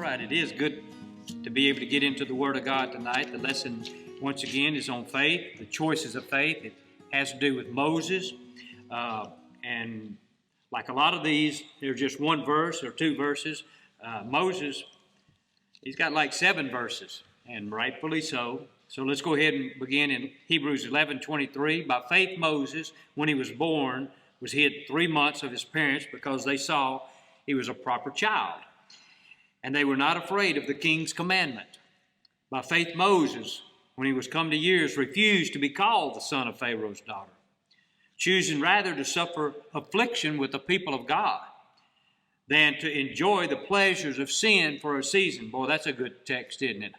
right, it is good to be able to get into the Word of God tonight. The lesson, once again, is on faith, the choices of faith. It has to do with Moses. And like a lot of these, there's just one verse or two verses. Moses, he's got like 7 verses, and rightfully so. So let's go ahead and begin in Hebrews 11:23. By faith, Moses, when he was born, was hid 3 months of his parents because they saw he was a proper child. And they were not afraid of the king's commandment. By faith, Moses, when he was come to years, refused to be called the son of Pharaoh's daughter, choosing rather to suffer affliction with the people of God than to enjoy the pleasures of sin for a season. Boy, that's a good text, isn't it?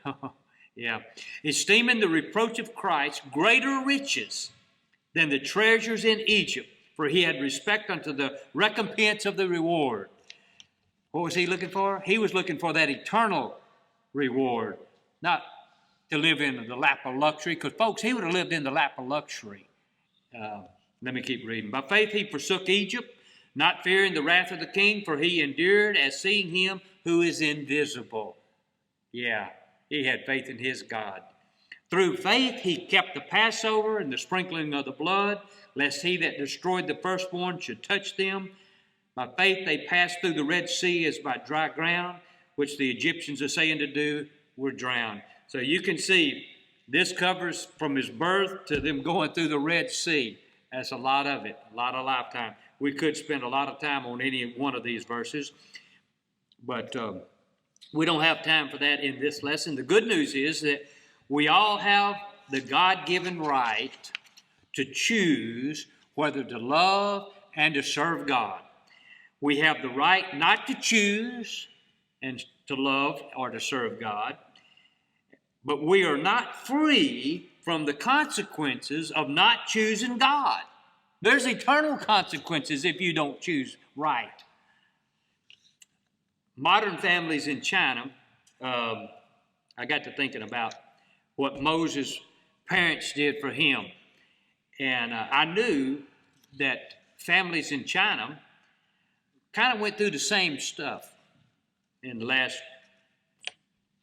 Yeah. Esteeming the reproach of Christ greater riches than the treasures in Egypt, for he had respect unto the recompense of the reward. What was he looking for? He was looking for that eternal reward, not to live in the lap of luxury, because, folks, he would have lived in the lap of luxury. Let me keep reading. By faith he forsook Egypt, not fearing the wrath of the king, for he endured as seeing him who is invisible. Yeah, he had faith in his God. Through faith he kept the Passover and the sprinkling of the blood, lest he that destroyed the firstborn should touch them. By faith they passed through the Red Sea as by dry ground, which the Egyptians assaying to do were drowned. So you can see this covers from his birth to them going through the Red Sea. That's a lot of it, a lot of lifetime. We could spend a lot of time on any one of these verses, but we don't have time for that in this lesson. The good news is that we all have the God-given right to choose whether to love and to serve God. We have the right not to choose and to love or to serve God, but we are not free from the consequences of not choosing God. There's eternal consequences if you don't choose right. Modern families in China, I got to thinking about what Moses' parents did for him. And I knew that families in China kind of went through the same stuff in the last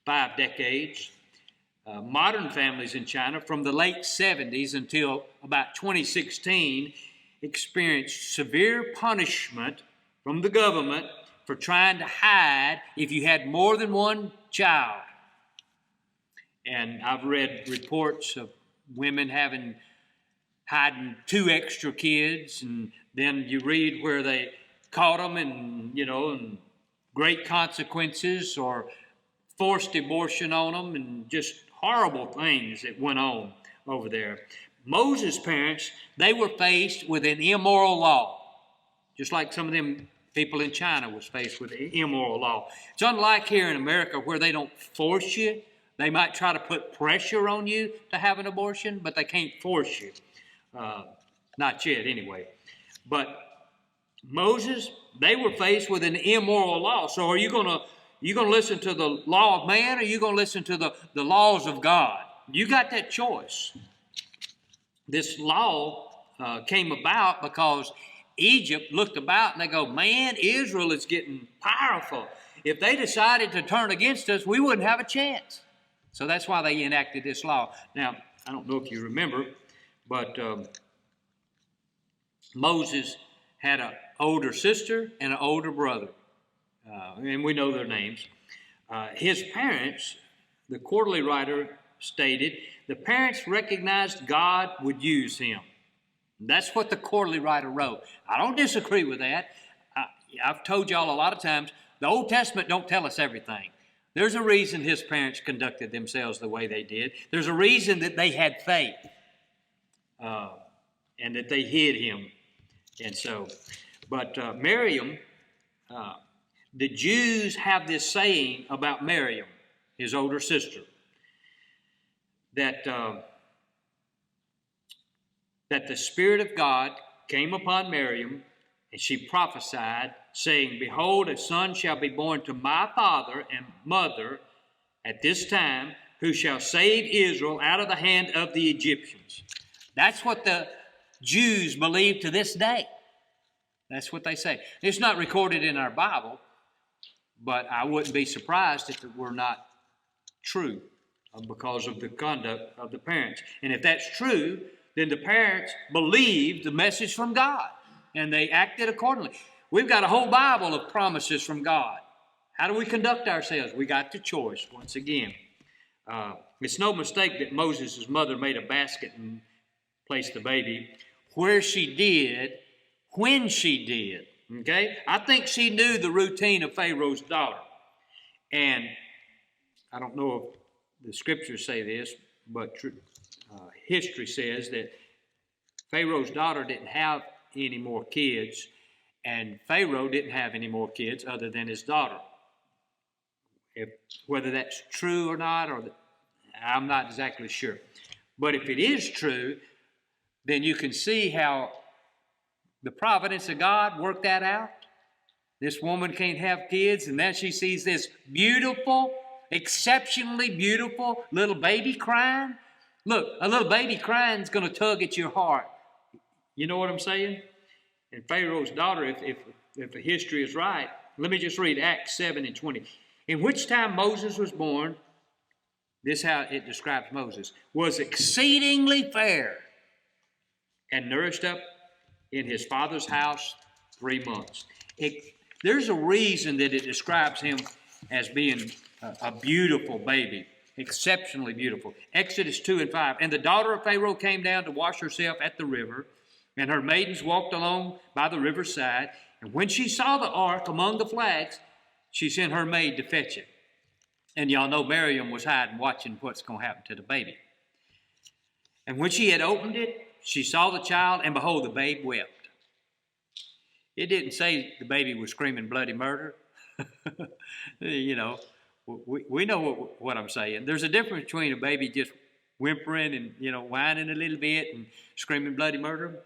5 decades. Modern families in China from the late 70s until about 2016 experienced severe punishment from the government for trying to hide if you had more than one child. And I've read reports of women hiding 2 extra kids, and then you read where they caught them and great consequences or forced abortion on them and just horrible things that went on over there. Moses' parents, they were faced with an immoral law, just like some of them people in China was faced with an immoral law. It's unlike here in America where they don't force you. They might try to put pressure on you to have an abortion, but they can't force you. Not yet, anyway. But Moses, they were faced with an immoral law. So are you going to listen to the law of man, or are you going to listen to the laws of God? You got that choice. This law came about because Egypt looked about and they go, man, Israel is getting powerful. If they decided to turn against us, we wouldn't have a chance. So that's why they enacted this law. Now, I don't know if you remember, but Moses had an older sister and an older brother, and we know their names. His parents, the quarterly writer stated, the parents recognized God would use him. That's what the quarterly writer wrote. I don't disagree with that. I've told y'all a lot of times, the Old Testament don't tell us everything. There's a reason his parents conducted themselves the way they did. There's a reason that they had faith and that they hid him. And so, but Miriam, the Jews have this saying about Miriam, his older sister, that the Spirit of God came upon Miriam, and she prophesied, saying, behold, a son shall be born to my father and mother at this time, who shall save Israel out of the hand of the Egyptians. That's what the Jews believe to this day. That's what they say. It's not recorded in our Bible, but I wouldn't be surprised if it were not true because of the conduct of the parents. And if that's true, then the parents believed the message from God and they acted accordingly. We've got a whole Bible of promises from God. How do we conduct ourselves? We got the choice once again. It's no mistake that Moses' mother made a basket and placed the baby where she did, when she did. Okay? I think she knew the routine of Pharaoh's daughter. And I don't know if the scriptures say this, but history says that Pharaoh's daughter didn't have any more kids, and Pharaoh didn't have any more kids other than his daughter. Whether that's true or not, I'm not exactly sure. But if it is true, then you can see how the providence of God worked that out. This woman can't have kids, and then she sees this beautiful, exceptionally beautiful little baby crying. Look, a little baby crying is going to tug at your heart. You know what I'm saying? And Pharaoh's daughter, if the history is right, let me just read Acts 7:20. In which time Moses was born, this is how it describes Moses, was exceedingly fair and nourished up in his father's house 3 months. There's a reason that it describes him as being a beautiful baby, exceptionally beautiful. Exodus 2:5. And the daughter of Pharaoh came down to wash herself at the river, and her maidens walked along by the riverside. And when she saw the ark among the flags, she sent her maid to fetch it. And y'all know Miriam was hiding, watching what's going to happen to the baby. And when she had opened it, she saw the child, and behold, the babe wept. It didn't say the baby was screaming bloody murder. You know, we know what I'm saying. There's a difference between a baby just whimpering and, whining a little bit and screaming bloody murder.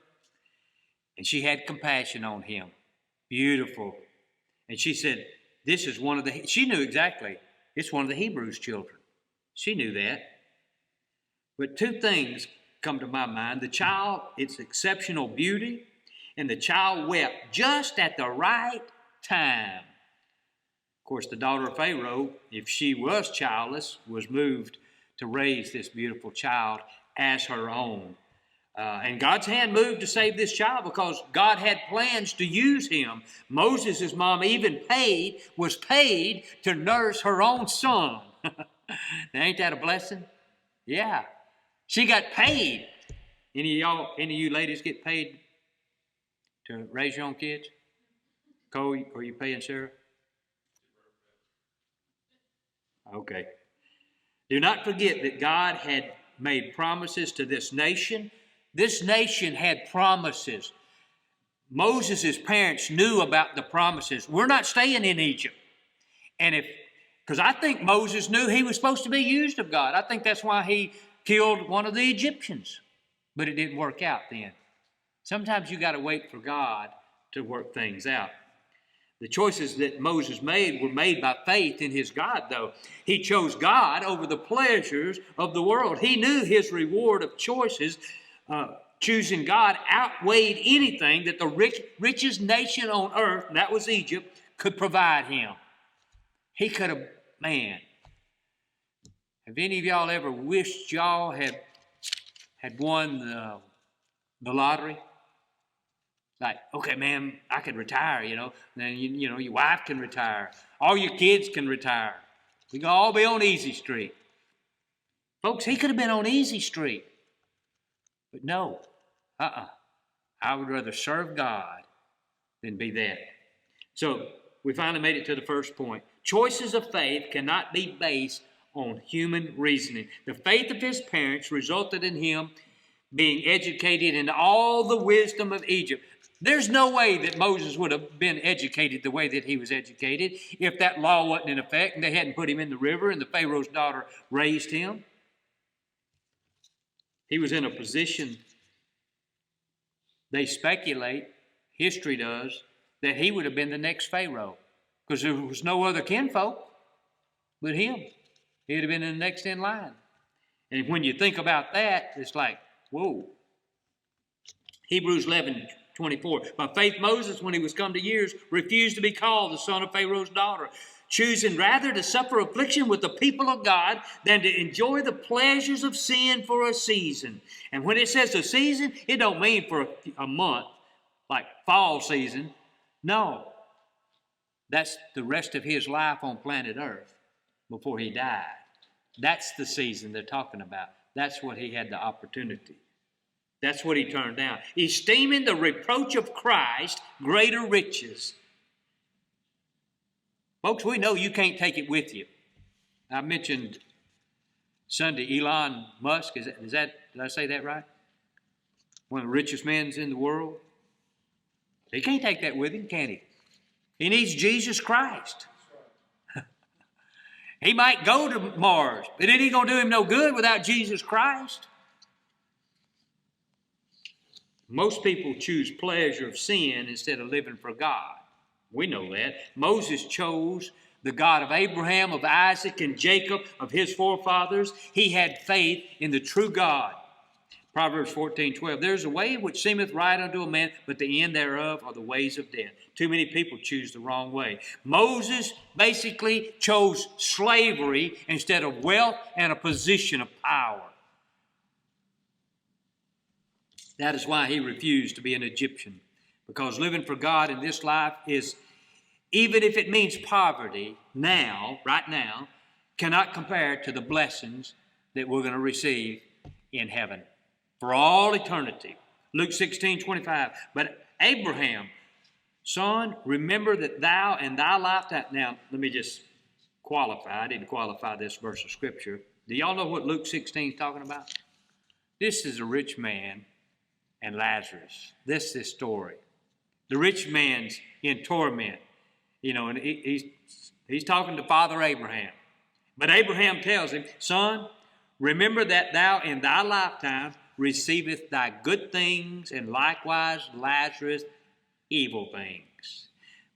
And she had compassion on him. Beautiful. And she said, she knew exactly, it's one of the Hebrews' children. She knew that. But two things come to my mind. The child, its exceptional beauty, and the child wept just at the right time. Of course, the daughter of Pharaoh, if she was childless, was moved to raise this beautiful child as her own. And God's hand moved to save this child because God had plans to use him. Moses' mom even was paid to nurse her own son. Now, ain't that a blessing? Yeah. She got paid. Any of you ladies get paid to raise your own kids? Cole, are you paying Sarah? Okay. Do not forget that God had made promises to this nation. This nation had promises. Moses' parents knew about the promises. We're not staying in Egypt. Because I think Moses knew he was supposed to be used of God. I think that's why he killed one of the Egyptians. But it didn't work out then. Sometimes you got to wait for God to work things out. The choices that Moses made were made by faith in his God, though. He chose God over the pleasures of the world. He knew his reward of choices. Choosing God outweighed anything that the richest nation on earth, and that was Egypt, could provide him. He could have, man. Have any of y'all ever wished y'all had won the lottery? Like, okay, man, I could retire, Then, your wife can retire. All your kids can retire. We can all be on Easy Street. Folks, he could have been on Easy Street. But no, I would rather serve God than be that. So we finally made it to the first point. Choices of faith cannot be based on human reasoning. The faith of his parents resulted in him being educated in all the wisdom of Egypt. There's no way that Moses would have been educated the way that he was educated if that law wasn't in effect and they hadn't put him in the river and the Pharaoh's daughter raised him. He was in a position, they speculate, history does, that he would have been the next Pharaoh because there was no other kinfolk but him. He would have been the next in line. And when you think about that, it's like, whoa. Hebrews 11:24. By faith, Moses, when he was come to years, refused to be called the son of Pharaoh's daughter, choosing rather to suffer affliction with the people of God than to enjoy the pleasures of sin for a season. And when it says a season, it don't mean for a month, like fall season. No, that's the rest of his life on planet Earth before he died. That's the season they're talking about. That's what he had the opportunity. That's what he turned down. Esteeming the reproach of Christ greater riches. Folks, we know you can't take it with you. I mentioned Sunday Elon Musk. Did I say that right? One of the richest men in the world. He can't take that with him, can he? He needs Jesus Christ. He might go to Mars, but it ain't going to do him no good without Jesus Christ. Most people choose pleasure of sin instead of living for God. We know that. Moses chose the God of Abraham, of Isaac, and Jacob, of his forefathers. He had faith in the true God. Proverbs 14:12. There's a way which seemeth right unto a man, but the end thereof are the ways of death. Too many people choose the wrong way. Moses basically chose slavery instead of wealth and a position of power. That is why he refused to be an Egyptian. Because living for God in this life is, even if it means poverty now, right now, cannot compare to the blessings that we're going to receive in heaven for all eternity. Luke 16:25. But Abraham, son, remember that thou in thy lifetime. Now, let me just qualify. I didn't qualify this verse of Scripture. Do y'all know what Luke 16 is talking about? This is a rich man and Lazarus. This is this story. The rich man's in torment, and he's talking to Father Abraham. But Abraham tells him, son, remember that thou in thy lifetime receiveth thy good things, and likewise Lazarus evil things.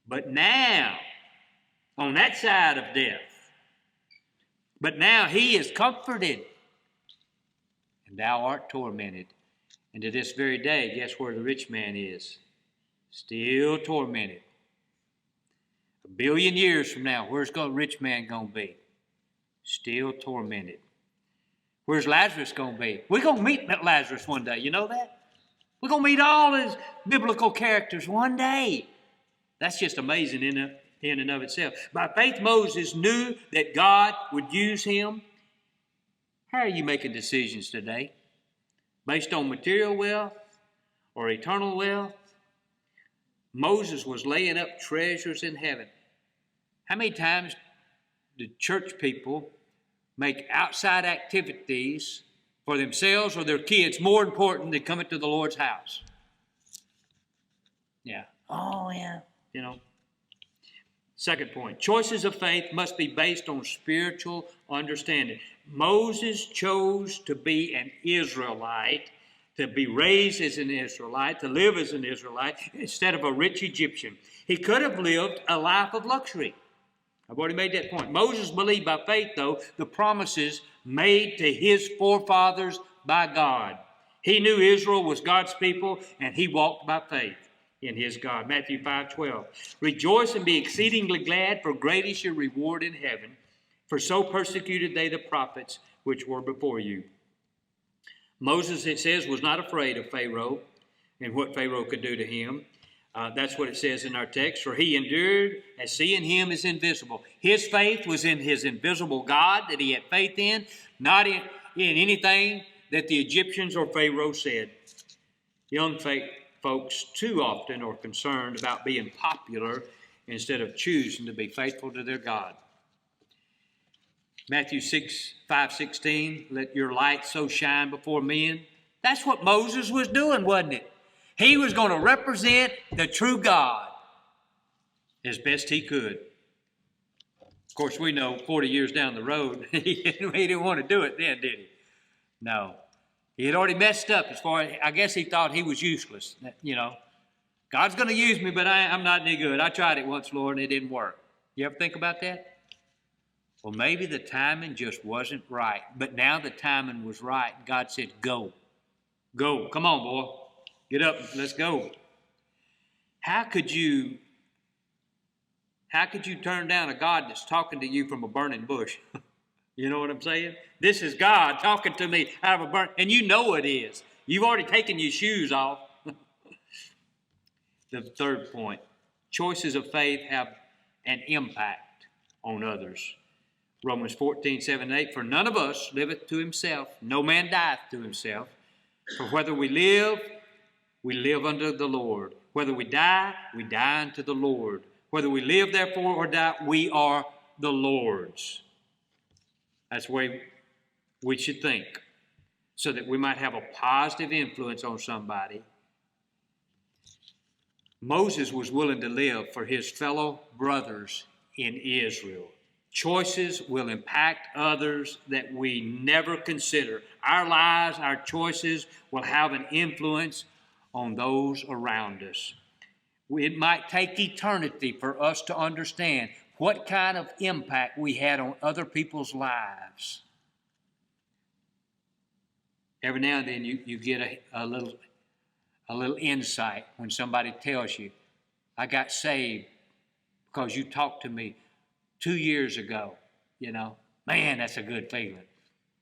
But now, on that side of death, but now he is comforted, and thou art tormented. And to this very day, guess where the rich man is? Still tormented. 1 billion years from now, where's the rich man going to be? Still tormented. Where's Lazarus going to be? We're going to meet Lazarus one day. You know that? We're going to meet all his biblical characters one day. That's just amazing in and of itself. By faith, Moses knew that God would use him. How are you making decisions today? Based on material wealth or eternal wealth? Moses was laying up treasures in heaven. How many times do church people make outside activities for themselves or their kids more important than coming to the Lord's house? Yeah. Oh, yeah. Second point, choices of faith must be based on spiritual understanding. Moses chose to be an Israelite, to be raised as an Israelite, to live as an Israelite, instead of a rich Egyptian. He could have lived a life of luxury. I've already made that point. Moses believed by faith, though, the promises made to his forefathers by God. He knew Israel was God's people, and he walked by faith in his God. Matthew 5:12. Rejoice and be exceedingly glad, for great is your reward in heaven. For so persecuted they the prophets which were before you. Moses, it says, was not afraid of Pharaoh and what Pharaoh could do to him. That's what it says in our text. For he endured as seeing him is invisible. His faith was in his invisible God that he had faith in, not in anything that the Egyptians or Pharaoh said. Young folks too often are concerned about being popular instead of choosing to be faithful to their God. Matthew 5:16, let your light so shine before men. That's what Moses was doing, wasn't it? He was going to represent the true God as best he could. Of course, we know 40 years down the road, he didn't want to do it then, did he? No. He had already messed up as far as, I guess he thought he was useless. God's going to use me, but I'm not any good. I tried it once, Lord, and it didn't work. You ever think about that? Well, maybe the timing just wasn't right. But now the timing was right. God said, go. Go. Come on, boy. Get up. Let's go. How could you How could you turn down a God that's talking to you from a burning bush? You know what I'm saying? This is God talking to me out of a burning, and you know it is. You've already taken your shoes off. The third point, choices of faith have an impact on others. Romans 14:7-8, for none of us liveth to himself, no man dieth to himself. For whether we live unto the Lord. Whether we die unto the Lord. Whether we live, therefore, or die, we are the Lord's. That's the way we should think, so that we might have a positive influence on somebody. Moses was willing to live for his fellow brothers in Israel. Choices will impact others that we never consider. Our lives, our choices will have an influence on those around us. It might take eternity for us to understand what kind of impact we had on other people's lives. Every now and then you get a little insight when somebody tells you, I got saved because you talked to me 2 years ago. You know, man, that's a good feeling.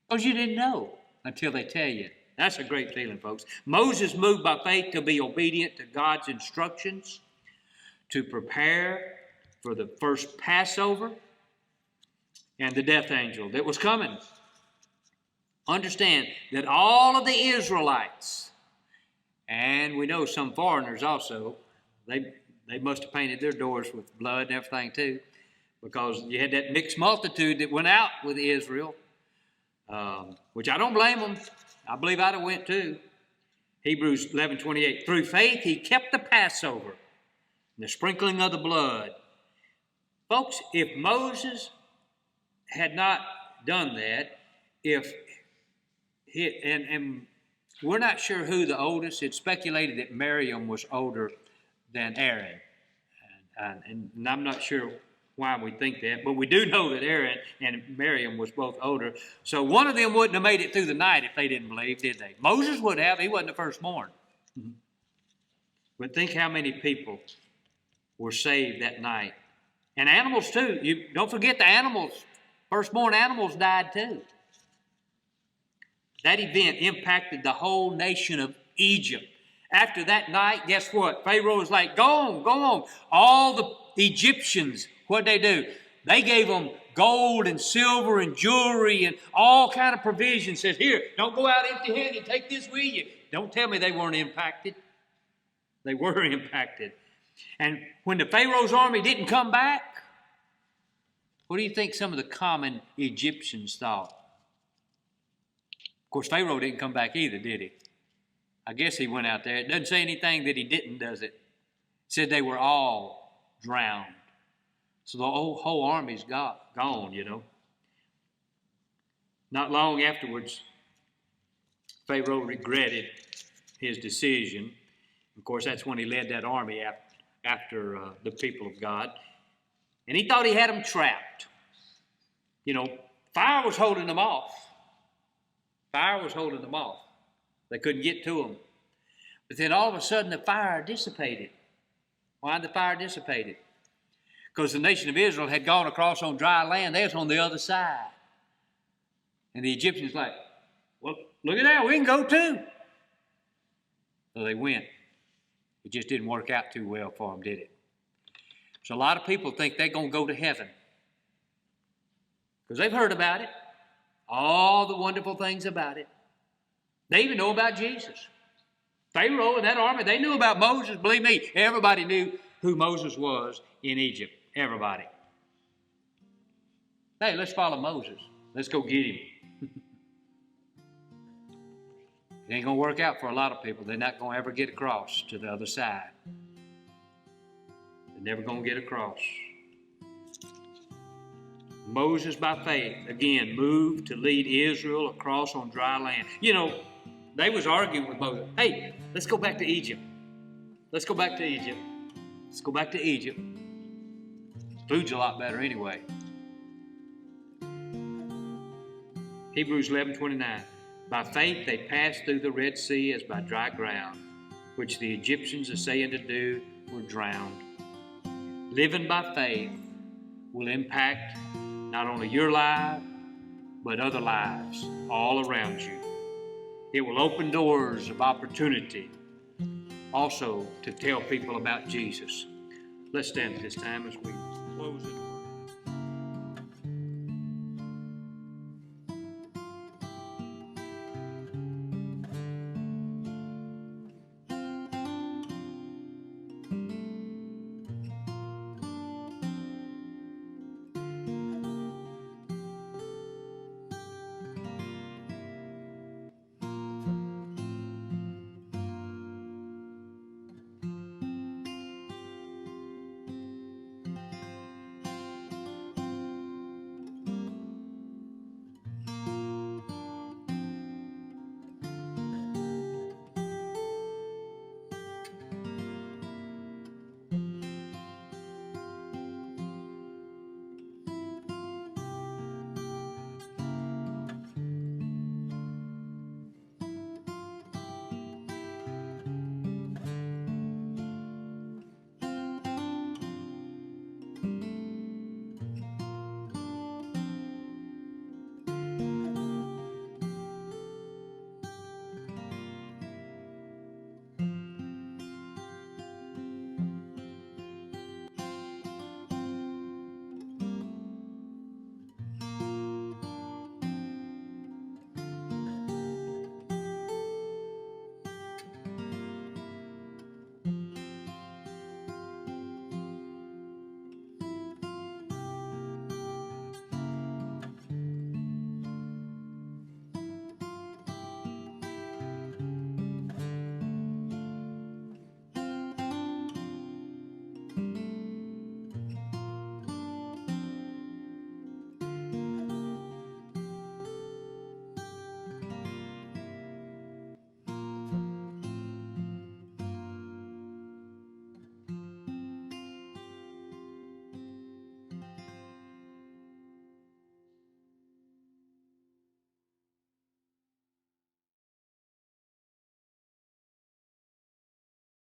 Because you didn't know until they tell you. That's a great feeling, folks. Moses moved by faith to be obedient to God's instructions, to prepare for the first Passover and the death angel that was coming. Understand that all of the Israelites, and we know some foreigners also, they must have painted their doors with blood and everything too, because you had that mixed multitude that went out with Israel, which I don't blame them. I believe I'd have went too. Hebrews 11:28, through faith he kept the Passover, and the sprinkling of the blood. Folks, if Moses had not done that, and we're not sure who the oldest, it's speculated that Miriam was older than Aaron. And I'm not sure why we think that, but we do know that Aaron and Miriam was both older. So one of them wouldn't have made it through the night if they didn't believe, did they? Moses would have. He wasn't the firstborn. But think how many people were saved that night. And animals too. You don't forget the animals. Firstborn animals died too. That event impacted the whole nation of Egypt. After that night, guess what? Pharaoh was like, go on, go on. All the Egyptians, what'd they do? They gave them gold and silver and jewelry and all kind of provisions. Says, here, don't go out empty-handed. Take this with you. Don't tell me they weren't impacted. They were impacted. And when the Pharaoh's army didn't come back, what do you think some of the common Egyptians thought? Of course, Pharaoh didn't come back either, did he? I guess he went out there. It doesn't say anything that he didn't, does it? It said they were all drowned. So the whole army's gone, you know. Not long afterwards, Pharaoh regretted his decision. Of course, that's when he led that army after the people of God. And he thought he had them trapped. You know, fire was holding them off. Fire was holding them off. They couldn't get to them. But then all of a sudden the fire dissipated. Why did the fire dissipate? Because the nation of Israel had gone across on dry land. They was on the other side. And the Egyptians like, well, look at that, we can go too. So they went. It just didn't work out too well for them, did it? So a lot of people think they're going to go to heaven because they've heard about it, all the wonderful things about it. They even know about Jesus. Pharaoh and that army, they knew about Moses. Believe me, everybody knew who Moses was in Egypt. Everybody. Hey, let's follow Moses. Let's go get him. It ain't going to work out for a lot of people. They're not going to ever get across to the other side. They're never going to get across. Moses, by faith, again, moved to lead Israel across on dry land. You know, they was arguing with Moses. Hey, let's go back to Egypt. Let's go back to Egypt. Let's go back to Egypt. Food's a lot better anyway. Hebrews 11:29. By faith they passed through the Red Sea as by dry ground, which the Egyptians, essaying to do, were drowned. living by faith will impact not only your life, but other lives all around you. It will open doors of opportunity also to tell people about Jesus. Let's stand at this time as we close it.